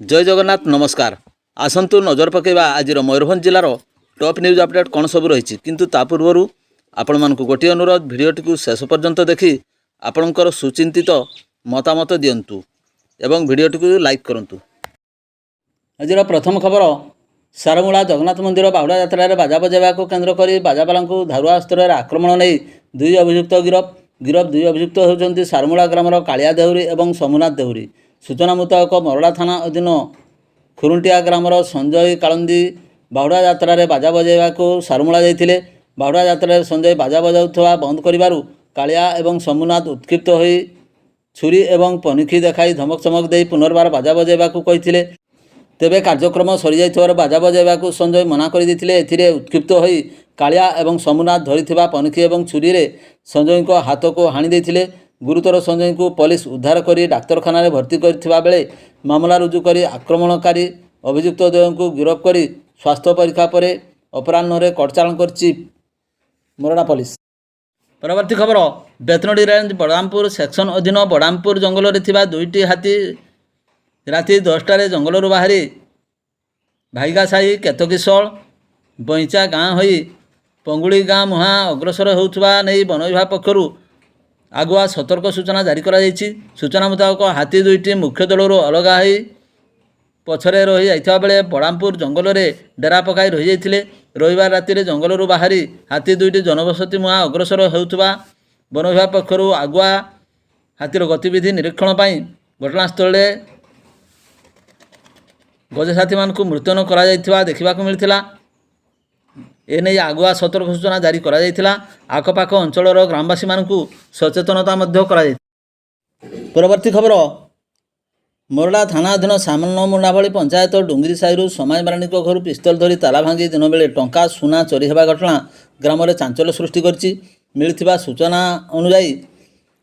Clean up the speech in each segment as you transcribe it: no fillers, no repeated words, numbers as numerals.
जय जगन्नाथ नमस्कार। आसतु नजर पकेबा आज मयूरभंज जिलार टॉप न्यूज अपडेट कौन सब रही किंतु ता पूर्व आपण मानक गोटे अनुरोध भिडियोटी को शेष पर्यंत देखि आपणकर सुचिंतित मतामत दिंतु एवं भिडियोटी को लाइक करंतु। आज प्रथम खबर सारमूला जगन्नाथ मंदिर बाहुड़ा यात्रा बाजा बजाइवा को केन्द्र कर बाजावाला धारुआ अस्त्र आक्रमण नहीं दुई अभियुक्त गिरफ दुई अभियुक्त होती सारमूला ग्रामर कालिया देहुरी और सोमनाथ देहुरी। सूचना मुताबक मरड़ा थाना अधीन खुरुंटिया ग्रामर संजय कालंदी बाहुड़ा यात्रा बाजा बजाइवा को सारमूला जाइथिले। बाहुड़ा यात्रा संजय बाजा बजाउथवा बंद करिबारु कालिया एवं सोमनाथ उत्क्षिप्त होई छुरी एवं पनिखी देखाई धमक चमक दे पुनर्बार बाजा बजाइवा को कहिथिले। तेबे कार्यक्रम सरी जाइथिबार बाजा बजाइवा को संजय मना कर देथिले। एथिरे उत्क्षिप्त होई कालिया एवं सोमनाथ धरिथिबा पनिखी एवं छुरी रे संजय को हाथ को हाणी देथिले। गुरुतर संजय को पुलिस उद्धार कर डाक्तरखाना भर्ती करथिबा बेले मामला रुजु कर आक्रमणकारी अभियुक्त द्वय को गिरफ्त कर स्वास्थ्य परीक्षा पर अपराह्न कटचालन करछि मोरडा पुलिस। परवर्ती खबर बेतनडी रेंज बड़ामपुर सेक्शन अधीन बड़ामपुर जंगल रे थिबा दुईटी हाथी राति 10टारे जंगल बाहरी भाईगा साही केतकीशल बईचा गाँ होई पंगुड़ी गाँ मुहां अग्रसर होउथबा नै वन विभाग पक्षरु आगुआ सतर्क सूचना जारी करा जायछि। सूचना मुताबक हाथी दुईटी मुख्य दलरू अलगा होई पछरे रही जाइथिबा बेले बड़ामपुर जंगल रे डेरा पकाई रही जाइथिले। रविवार राति रे जंगलरू बाहरी हाथी दुईटी जनबसती मुहां अग्रसर होउथबा वन विभाग पक्षरु आगुआ हाथीर गतिविधि निरीक्षण पाई घटनास्थल गजसाथी मानकु मृत्यन करा जाइथिबा देखिबाकु मिलिथिला। एने आगुआ सतर्क सूचना जारी करा जाइथिला। आखपाख अंचलर ग्रामवासी मानकु सचेतनता मध्य करा जाइथिला। परवर्ती खबर मोरडा थाना अधीन सामान्य मुंडाभली पंचायत डुंगरी साहिरु समाज माराणी घर पिस्तल धरी ताला भांगी दिन बेले टंका सुना चोरी हेबा घटना ग्राम में चांचल्य सृष्टि करछि। मिलिथिबा सूचना अनुसार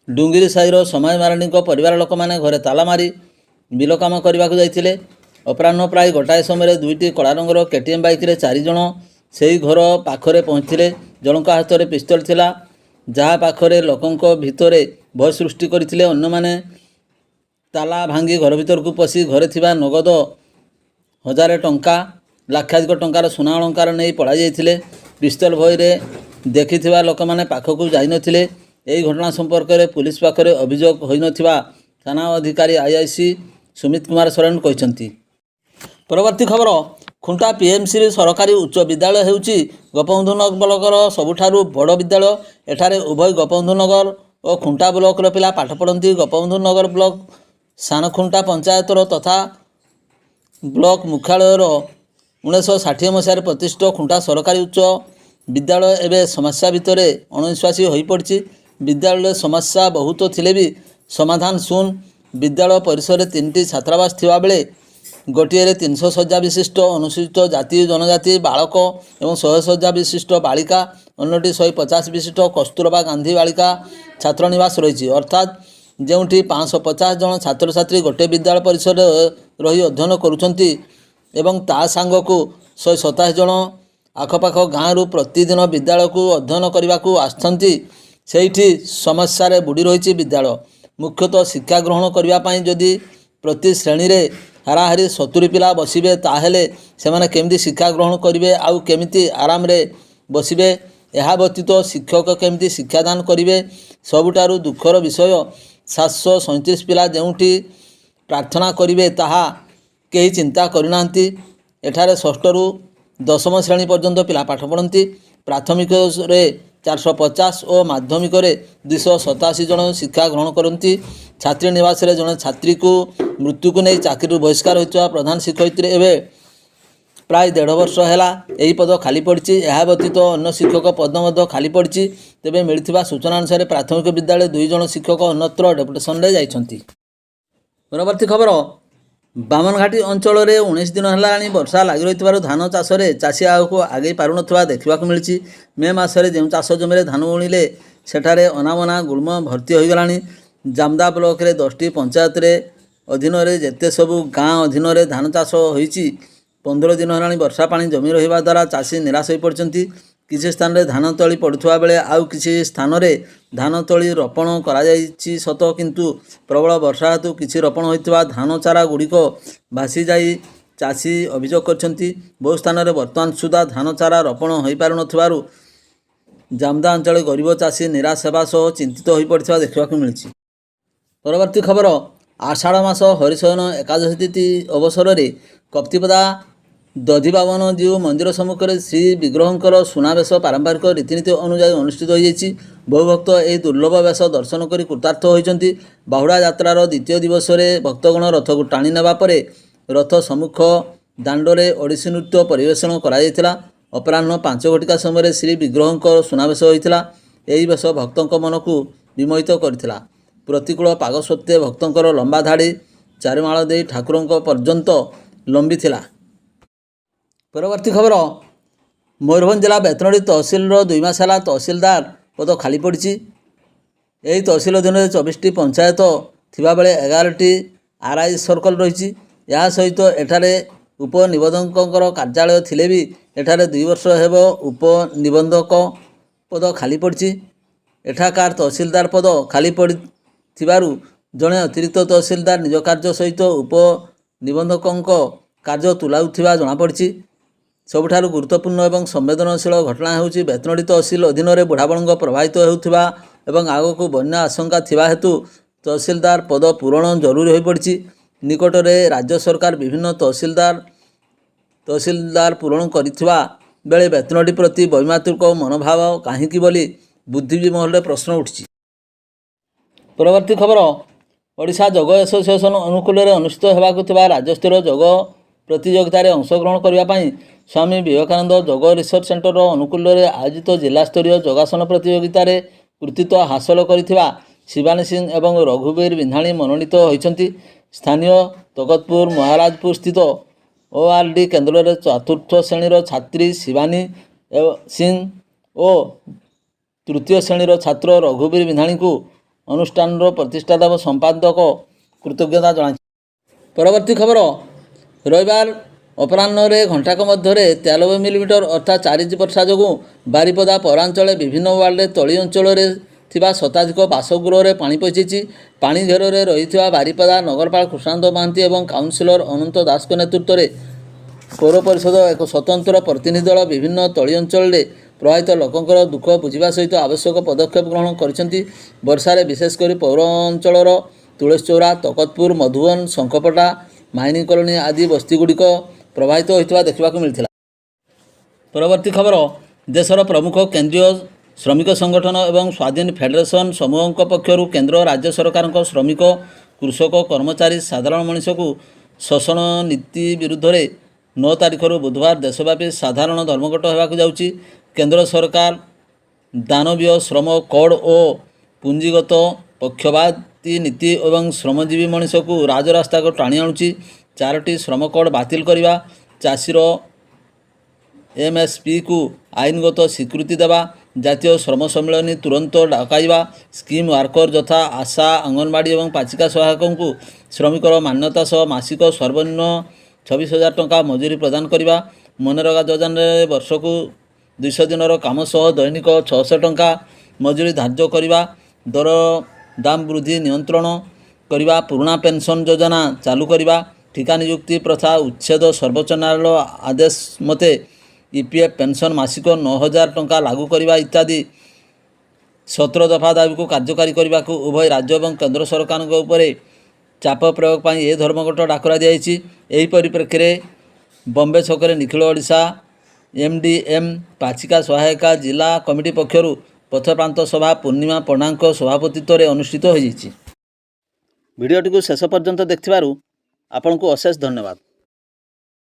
डुंगरी साहिर समाज माराणी परिवार लोक माने घरे ताला मारी बिल काम करने जाइथिले। अपराह्न प्राय गोटाए समय दुईटी कला रंगर केटीएम बाइक रे 4 जण से घर पाखरे पहुँचते। जनक हाथ में पिस्तल थिला जहाँ पाखरे लोकों भितर भय सृष्टि करथिले। अन्य माने ताला भांगी घर भीतर को पशि घरे थिबा नगद 1000 टंका लाक्षाधिक टंकार सुना अलंकार नहीं पड़ा जाइथिले। पिस्तल भयरे देखिथिबा लोक माने पाखकु जाई नथिले। एही घटना संपर्क में पुलिस पाखरे अभियोग होई नथिबा थाना अधिकारी आईआईसी सुमित कुमार सोरेन कहिसंती। परवर्ती खबर खुंटा पीएमसी सरकारी उच्च विद्यालय हेउची गोपबंधु नगर ब्लॉकर सबुठारु बड़ विद्यालय। एठारे उभय गोपबंधु नगर और खुंटा ब्लॉकर पिला पाठ पढ़ती। गोपबंधु नगर ब्लॉक सानखुंटा पंचायतर तथा ब्लॉक मुख्यालय 1960 मसीह प्रतिष्ठित खुंटा सरकारी उच्च विद्यालय एवं समस्या भितर अणविश्वासी हो पड़ी। विद्यालय समस्या बहुत थिले भी समाधान शून्य। विद्यालय परिसर 3टी छात्रावास थिबा बेले गोटे 300 शज्या विशिष्ट अनुसूचित जाति जनजाति बालक एवं 100 शज्या विशिष्ट बालिका अन्यटी 150 विशिष्ट कस्तूरबा गांधी बालिका छात्रनिवास रही। अर्थात जोटी 550 जन छात्र छात्री गोटे विद्यालय परिसर रही अध्ययन करुछंती एवं ता सांग को 127 जन आखपाख गाँव प्रतिदिन विद्यालय को अध्ययन करने को आसछंती। सेठी समस्या बुड़ी रही विद्यालय। मुख्यतः शिक्षा ग्रहण करने जदि प्रति श्रेणी रे हाराहारी 70 पिला बसिबे ताहेले सेमाने केमिति शिक्षा ग्रहण करिवे आउ केमिति आराम रे बसिबे। एहा व्यतीत शिक्षक केमिति शिक्षादान करिवे सबुठारु दुखर विषय 737 पिला जेउठी प्रार्थना करिवे ताहा केही चिंता करिनांती। एठारे 6ठ रु 10म श्रेणी पर्यंत पिला पाठ पढ़ती। प्राथमिक रे 450 और माध्यमिक रे 287 जन शिक्षा ग्रहण करती। छात्री निवास रे जन छात्री को मृत्यु को नहीं चाकरी बहिष्कार होता प्रधान शिक्षयित्री एवं प्राय 1.5 वर्ष है यही पद खाली पड़ी। यह व्यतीत अन्य शिक्षक पद खाली पड़ी। तेबे मिलथिबा सूचना अनुसार प्राथमिक विद्यालय 2 जन शिक्षक अन्यत्र डेपुटेशन रे जाइछंती। परवर्ती खबर बामनघाटी अंचल में 19 दिन है वर्षा लगी रही धान चाष चाषी आगक आगे पार ना देखा मिली। मे मसरे जो चाष जमी धान बुणिले सेठारे अनामना गुल्म भर्ती हो गला। जामदा ब्लॉक रे 10टी पंचायत रे अधीन जेते सबू गाँ अधीन धान चाष हो 15 दिन है वर्षा पानी जमी रहा द्वारा चाषी निराश हो पड़ती। କିଛି ସ୍ଥାନରେ ଧାନ ତଳି ପଡ଼ୁଥିବା ବେଳେ ଆଉ କିଛି ସ୍ଥାନରେ ଧାନ ତଳି ରୋପଣ କରାଯାଇଛି ସତ, କିନ୍ତୁ ପ୍ରବଳ ବର୍ଷା ହେତୁ କିଛି ରୋପଣ ହୋଇଥିବା ଧାନ ଚାରା ଗୁଡ଼ିକ ଭାସିଯାଇ ଚାଷୀ ଅଭିଯୋଗ କରିଛନ୍ତି। ବହୁ ସ୍ଥାନରେ ବର୍ତ୍ତମାନ ସୁଦ୍ଧା ଧାନ ଚାରା ରୋପଣ ହୋଇପାରୁନଥିବାରୁ ଜାମଦା ଅଞ୍ଚଳରେ ଗରିବ ଚାଷୀ ନିରାଶ ହେବା ସହ ଚିନ୍ତିତ ହୋଇପଡ଼ିଥିବା ଦେଖିବାକୁ ମିଳିଛି। ପରବର୍ତ୍ତୀ ଖବର, ଆଷାଢ଼ ମାସ ହରିଶୟନ ଏକାଦଶୀ ତିଥି ଅବସରରେ କପ୍ତିପଦା ଦଧିବାବନଜୀଉ ମନ୍ଦିର ସମ୍ମୁଖରେ ଶ୍ରୀ ବିଗ୍ରହଙ୍କର ସୁନାବେଶ ପାରମ୍ପରିକ ରୀତିନୀତି ଅନୁଯାୟୀ ଅନୁଷ୍ଠିତ ହୋଇଯାଇଛି। ବହୁ ଭକ୍ତ ଏହି ଦୁର୍ଲଭ ବେଶ ଦର୍ଶନ କରି କୃତାର୍ଥ ହୋଇଛନ୍ତି। ବାହୁଡ଼ା ଯାତ୍ରାର ଦ୍ୱିତୀୟ ଦିବସରେ ଭକ୍ତଗଣ ରଥକୁ ଟାଣି ନେବା ପରେ ରଥ ସମ୍ମୁଖ ଦାଣ୍ଡରେ ଓଡ଼ିଶୀ ନୃତ୍ୟ ପରିବେଷଣ କରାଯାଇଥିଲା। ଅପରାହ୍ନ 5 ଘଟିକା ସମୟରେ ଶ୍ରୀ ବିଗ୍ରହଙ୍କ ସୁନାବେଶ ହୋଇଥିଲା। ଏହି ବେଶ ଭକ୍ତଙ୍କ ମନକୁ ବିମୋହିତ କରିଥିଲା। ପ୍ରତିକୂଳ ପାଗ ସତ୍ତ୍ୱେ ଭକ୍ତଙ୍କର ଲମ୍ବା ଧାଡ଼ି ଚାରିମାଳ ଦେଇ ଠାକୁରଙ୍କ ପର୍ଯ୍ୟନ୍ତ ଲମ୍ବିଥିଲା। ପରବର୍ତ୍ତୀ ଖବର, ମୟୂରଭଞ୍ଜ ଜିଲ୍ଲା ବେତନଟୀ ତହସିଲର 2 ମାସ ହେଲା ତହସିଲଦାର ପଦ ଖାଲି ପଡ଼ିଛି। ଏହି ତହସିଲ ଅଧୀନରେ 24ଟି ପଞ୍ଚାୟତ ଥିବାବେଳେ 11ଟି RI ସର୍କଲ ରହିଛି। ଏହା ସହିତ ଏଠାରେ ଉପନିବନ୍ଧକଙ୍କର କାର୍ଯ୍ୟାଳୟ ଥିଲେ ବି ଏଠାରେ 2 ବର୍ଷ ହେବ ଉପନିବନ୍ଧକ ପଦ ଖାଲି ପଡ଼ିଛି। ଏଠାକାର ତହସିଲଦାର ପଦ ଖାଲି ପଡ଼ିଥିବାରୁ ଜଣେ ଅତିରିକ୍ତ ତହସିଲଦାର ନିଜ କାର୍ଯ୍ୟ ସହିତ ଉପନିବନ୍ଧକଙ୍କ କାର୍ଯ୍ୟ ତୁଲାଉଥିବା ଜଣାପଡ଼ିଛି। ସବୁଠାରୁ ଗୁରୁତ୍ୱପୂର୍ଣ୍ଣ ଏବଂ ସମ୍ବେଦନଶୀଳ ଘଟଣା ହେଉଛି ବେତନଟୀ ତହସିଲ ଅଧୀନରେ ବୁଢ଼ାବଳଙ୍ଗ ପ୍ରବାହିତ ହେଉଥିବା ଏବଂ ଆଗକୁ ବନ୍ୟା ଆଶଙ୍କା ଥିବା ହେତୁ ତହସିଲଦାର ପଦ ପୂରଣ ଜରୁରୀ ହୋଇପଡ଼ିଛି। ନିକଟରେ ରାଜ୍ୟ ସରକାର ବିଭିନ୍ନ ତହସିଲଦାର ପୂରଣ କରିଥିବା ବେଳେ ବେତନଟୀ ପ୍ରତି ବୈମାତୃକ ମନୋଭାବ କାହିଁକି ବୋଲି ବୁଦ୍ଧିଜୀବୀ ମହଲରେ ପ୍ରଶ୍ନ ଉଠିଛି। ପରବର୍ତ୍ତୀ ଖବର, ଓଡ଼ିଶା ଯୋଗ ଆସୋସିଏସନ ଅନୁକୂଳରେ ଅନୁଷ୍ଠିତ ହେବାକୁ ଥିବା ରାଜ୍ୟସ୍ତରୀୟ ଯୋଗ ପ୍ରତିଯୋଗିତାରେ ଅଂଶଗ୍ରହଣ କରିବା ପାଇଁ ସ୍ୱାମୀ ବିବେକାନନ୍ଦ ଯୋଗ ରିସର୍ଚ୍ଚ ସେଣ୍ଟର ଅନୁକୂଳରେ ଆୟୋଜିତ ଜିଲ୍ଲାସ୍ତରୀୟ ଯୋଗାସନ ପ୍ରତିଯୋଗିତାରେ କୃତିତ୍ୱ ହାସଲ କରିଥିବା ଶିବାନୀ ସିଂ ଏବଂ ରଘୁବୀର ବିନ୍ଧାଣୀ ମନୋନୀତ ହୋଇଛନ୍ତି। ସ୍ଥାନୀୟ ତକତପୁର ମହାରାଜପୁର ସ୍ଥିତ ORD କେନ୍ଦ୍ରରେ 4ର୍ଥ ଶ୍ରେଣୀର ଛାତ୍ରୀ ଶିବାନୀ ସିଂ ଓ 3ୟ ଶ୍ରେଣୀର ଛାତ୍ର ରଘୁବୀର ବିନ୍ଧାଣୀଙ୍କୁ ଅନୁଷ୍ଠାନର ପ୍ରତିଷ୍ଠାତା ଓ ସମ୍ପାଦକ କୃତଜ୍ଞତା ଜଣାଇଛନ୍ତି। ପରବର୍ତ୍ତୀ ଖବର, ରବିବାର ଅପରାହ୍ନରେ ଘଣ୍ଟାକ ମଧ୍ୟରେ 93 ମିଲିମିଟର ଅର୍ଥାତ୍ 4 ଇଞ୍ଚ ବର୍ଷା ଯୋଗୁଁ ବାରିପଦା ପୌରାଞ୍ଚଳରେ ବିଭିନ୍ନ ୱାର୍ଡରେ ତଳି ଅଞ୍ଚଳରେ ଥିବା ଶତାଧିକ ବାସଗୃହରେ ପାଣି ପଶିଛି। ପାଣି ଘେରରେ ରହିଥିବା ବାରିପଦା ନଗରପାଳ କୃଷ୍ଣାନନ୍ଦ ମହାନ୍ତି ଏବଂ କାଉନସିଲର ଅନନ୍ତ ଦାସଙ୍କ ନେତୃତ୍ୱରେ ପୌର ପରିଷଦ ଏକ ସ୍ୱତନ୍ତ୍ର ପ୍ରତିନିଧି ଦଳ ବିଭିନ୍ନ ତଳି ଅଞ୍ଚଳରେ ପ୍ରଭାବିତ ଲୋକଙ୍କର ଦୁଃଖ ବୁଝିବା ସହିତ ଆବଶ୍ୟକ ପଦକ୍ଷେପ ଗ୍ରହଣ କରିଛନ୍ତି। ବର୍ଷାରେ ବିଶେଷ କରି ପୌର ଅଞ୍ଚଳର ତୁଳସୀଚୌରା, ତକତପୁର, ମଧୁବନ, ଶଙ୍ଖପଟା, ମାଇନିଂ କଲୋନୀ ଆଦି ବସ୍ତିଗୁଡ଼ିକ ପ୍ରଭାବିତ ହୋଇଥିବା ଦେଖିବାକୁ ମିଳିଥିଲା। ପରବର୍ତ୍ତୀ ଖବର, ଦେଶର ପ୍ରମୁଖ କେନ୍ଦ୍ରୀୟ ଶ୍ରମିକ ସଂଗଠନ ଏବଂ ସ୍ୱାଧୀନ ଫେଡେରେସନ ସମୂହଙ୍କ ପକ୍ଷରୁ କେନ୍ଦ୍ର ରାଜ୍ୟ ସରକାରଙ୍କ ଶ୍ରମିକ, କୃଷକ, କର୍ମଚାରୀ, ସାଧାରଣ ମଣିଷକୁ ଶୋଷଣ ନୀତି ବିରୁଦ୍ଧରେ 9 ତାରିଖରୁ ବୁଧବାର ଦେଶବ୍ୟାପୀ ସାଧାରଣ ଧର୍ମଘଟ ହେବାକୁ ଯାଉଛି। କେନ୍ଦ୍ର ସରକାର ଦାନବୀୟ ଶ୍ରମ କୋଡ଼ ଓ ପୁଞ୍ଜିଗତ ପକ୍ଷପାତୀ ନୀତି ଏବଂ ଶ୍ରମଜୀବୀ ମଣିଷକୁ ରାଜରାସ୍ତାକୁ ଟାଣି ଆଣୁଛି। 4ଟି ଶ୍ରମ କୋଡ଼ ବାତିଲ କରିବା, ଚାଷୀର MSPକୁ ଆଇନଗତ ସ୍ୱୀକୃତି ଦେବା, ଜାତୀୟ ଶ୍ରମ ସମ୍ମିଳନୀ ତୁରନ୍ତ ଡକାଇବା, ସ୍କିମ୍ ୱାର୍କର ଯଥା ଆଶା, ଅଙ୍ଗନବାଡ଼ି ଏବଂ ପାଚିକା ସହାୟକଙ୍କୁ ଶ୍ରମିକର ମାନ୍ୟତା ସହ ମାସିକ ସର୍ବନିମ୍ନ 26,000 ଟଙ୍କା ମଜୁରୀ ପ୍ରଦାନ କରିବା, ମନରେଗା ଯୋଜନାରେ ବର୍ଷକୁ 200 ଦିନର କାମ ସହ ଦୈନିକ 600 ଟଙ୍କା ମଜୁରୀ ଧାର୍ଯ୍ୟ କରିବା, ଦରଦାମ ବୃଦ୍ଧି ନିୟନ୍ତ୍ରଣ କରିବା, ପୁରୁଣା ପେନ୍ସନ୍ ଯୋଜନା ଚାଲୁ କରିବା, ଠିକା ନିଯୁକ୍ତି ପ୍ରଥା ଉଚ୍ଛେଦ, ସର୍ବୋଚ୍ଚ ନ୍ୟାୟାଳୟ ଆଦେଶ ମତେ EPF ପେନ୍ସନ୍ ମାସିକ 9,000 ଟଙ୍କା ଲାଗୁ କରିବା ଇତ୍ୟାଦି 17 ଦଫା ଦାବିକୁ କାର୍ଯ୍ୟକାରୀ କରିବାକୁ ଉଭୟ ରାଜ୍ୟ ଏବଂ କେନ୍ଦ୍ର ସରକାରଙ୍କ ଉପରେ ଚାପ ପ୍ରୟୋଗ ପାଇଁ ଏ ଧର୍ମଘଟ ଡାକରା ଦିଆଯାଇଛି। ଏହି ପରିପ୍ରେକ୍ଷୀରେ ବମ୍ବେ ଛକରେ ନିଖିଳ ଓଡ଼ିଶା MDM ପାଚିକା ସହାୟିକା ଜିଲ୍ଲା କମିଟି ପକ୍ଷରୁ ପଥପ୍ରାନ୍ତ ସଭା ପୂର୍ଣ୍ଣିମା ପଣ୍ଡାଙ୍କ ସଭାପତିତ୍ୱରେ ଅନୁଷ୍ଠିତ ହୋଇଯାଇଛି। ଭିଡ଼ିଓଟିକୁ ଶେଷ ପର୍ଯ୍ୟନ୍ତ ଦେଖିଥିବାରୁ ଆପଣଙ୍କୁ ଅଶେଷ ଧନ୍ୟବାଦ।